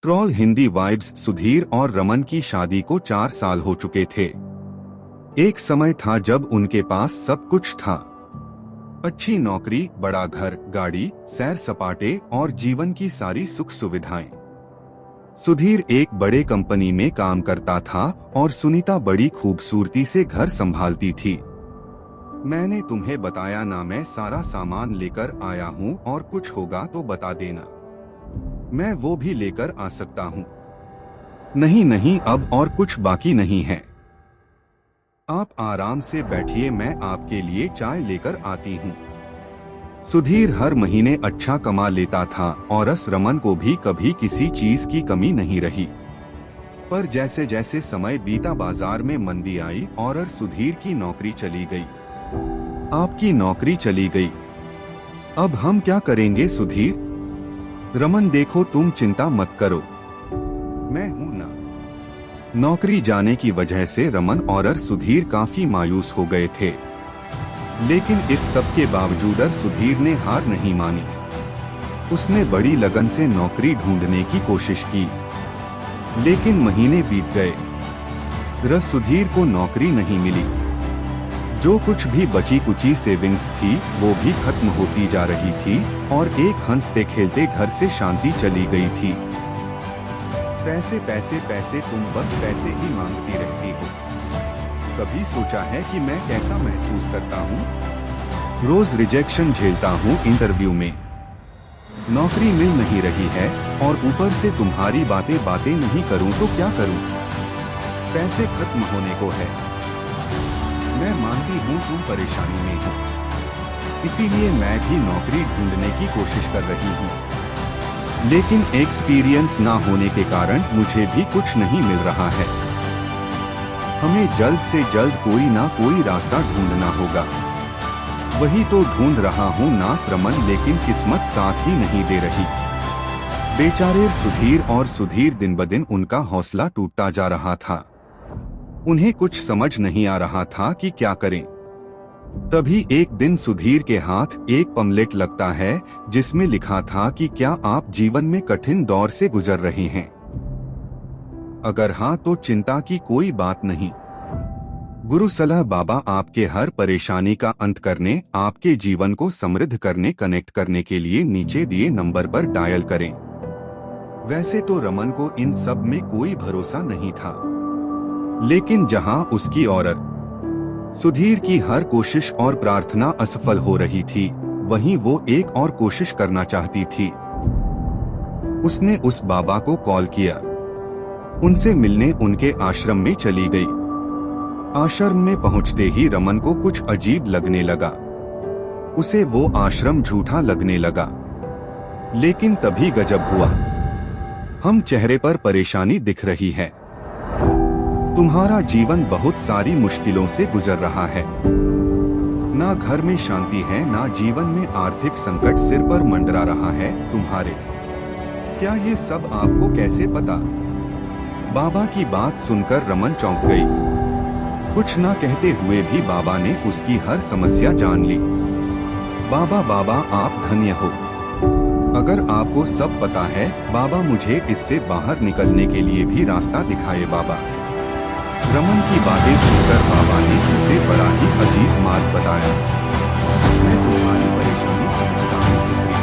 Troll Hindi vibes. Sudhir और रमन की शादी को 4 साल हो चुके थे। एक समय था जब उनके पास सब कुछ था। अच्छी नौकरी, बड़ा घर, गाड़ी, सैर सपाटे और जीवन की सारी सुख सुविधाएं। सुधीर एक बड़े कंपनी में काम करता था और सुनीता बड़ी खूबसूरती से घर संभालती थी। मैंने तुम्हें बताया ना, मैं सारा सामान लेकर आया हूँ और कुछ होगा तो बता देना, मैं वो भी लेकर आ सकता हूँ। नहीं नहीं, अब और कुछ बाकी नहीं है। आप आराम से बैठिए, मैं आपके लिए चाय लेकर आती हूँ। सुधीर हर महीने अच्छा कमा लेता था और रमन को भी कभी किसी चीज की कमी नहीं रही। पर जैसे जैसे समय बीता, बाजार में मंदी आई और सुधीर की नौकरी चली गई। आपकी नौकरी चली गई, अब हम क्या करेंगे सुधीर? रमन देखो, तुम चिंता मत करो, मैं हूं ना। नौकरी जाने की वजह से रमन और सुधीर काफी मायूस हो गए थे, लेकिन इस सब के बावजूद सुधीर ने हार नहीं मानी। उसने बड़ी लगन से नौकरी ढूंढने की कोशिश की, लेकिन महीने बीत गए। सुधीर को नौकरी नहीं मिली। जो कुछ भी बची कुची सेविंग्स थी वो भी खत्म होती जा रही थी और एक हंसते खेलते घर से शांति चली गई थी। पैसे पैसे पैसे, तुम बस पैसे ही मांगती रहती हो। कभी सोचा है कि मैं कैसा महसूस करता हूँ? रोज रिजेक्शन झेलता हूँ इंटरव्यू में, नौकरी मिल नहीं रही है और ऊपर से तुम्हारी बातें नहीं करूँ तो क्या करूँ? पैसे खत्म होने को है। मैं मानती हूँ तुम परेशानी में हो, इसीलिए मैं भी नौकरी ढूंढने की कोशिश कर रही हूँ, लेकिन एक्सपीरियंस ना होने के कारण मुझे भी कुछ नहीं मिल रहा है। हमें जल्द से जल्द कोई ना कोई रास्ता ढूंढना होगा। वही तो ढूंढ रहा हूँ नास रमन, लेकिन किस्मत साथ ही नहीं दे रही। बेचारे सुधीर दिन ब दिन उनका हौसला टूटता जा रहा था। उन्हें कुछ समझ नहीं आ रहा था कि क्या करें। तभी एक दिन सुधीर के हाथ एक पम्पलेट लगता है जिसमें लिखा था कि क्या आप जीवन में कठिन दौर से गुजर रहे हैं? अगर हाँ तो चिंता की कोई बात नहीं। गुरु सलाह बाबा आपके हर परेशानी का अंत करने, आपके जीवन को समृद्ध करने, कनेक्ट करने के लिए नीचे दिए नंबर पर डायल करें। वैसे तो रमन को इन सब में कोई भरोसा नहीं था, लेकिन जहां उसकी और सुधीर की हर कोशिश और प्रार्थना असफल हो रही थी, वहीं वो एक और कोशिश करना चाहती थी। उसने उस बाबा को कॉल किया, उनसे मिलने उनके आश्रम में चली गई। आश्रम में पहुंचते ही रमन को कुछ अजीब लगने लगा। उसे वो आश्रम झूठा लगने लगा। लेकिन तभी गजब हुआ, हम चेहरे पर परेशानी दिख रही है। तुम्हारा जीवन बहुत सारी मुश्किलों से गुजर रहा है। ना घर में शांति है, ना जीवन में आर्थिक संकट सिर पर मंडरा रहा है तुम्हारे। क्या ये सब आपको कैसे पता? बाबा की बात सुनकर रमन चौंक गई। कुछ ना कहते हुए भी बाबा ने उसकी हर समस्या जान ली। बाबा आप धन्य हो। अगर आपको सब पता है बाबा, मुझे इससे बाहर निकलने के लिए भी रास्ता दिखाए बाबा। रमन की बातें सुनकर बाबा ने उसे बड़ा ही अजीब मार्ग बताया। मैं तुम्हारी परेशानी समझता हूँ पुत्री,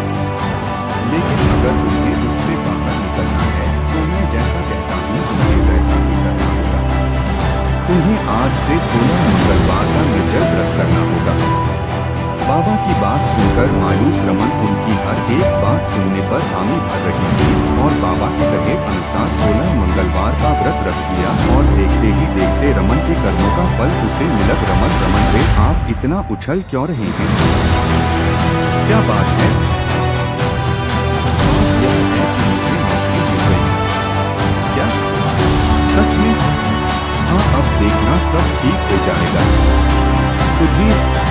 लेकिन अगर तुम्हें उससे बाहर निकलना है तो मैं जैसा कहता हूँ तुम्हें वैसा ही करना होगा। तुम्हें आज से 16 मंगलवार का निर्जल व्रत करना होगा। बाबा की बात सुनकर मायूस रमन उनकी हर एक बात सुनने पर हामी भर रही थी और बाबा के कहे अनुसार 16 मंगलवार का व्रत रख लिया और देखते ही देखते रमन के कर्मों का फल उसे मिलक। रमन रे, आप इतना उछल क्यों रहे हैं? क्या बात है? यह है कि मुझे नौकरी मिल गई। क्या सच में? हाँ, अब देखना सब ठीक हो जाएगा। सुधीर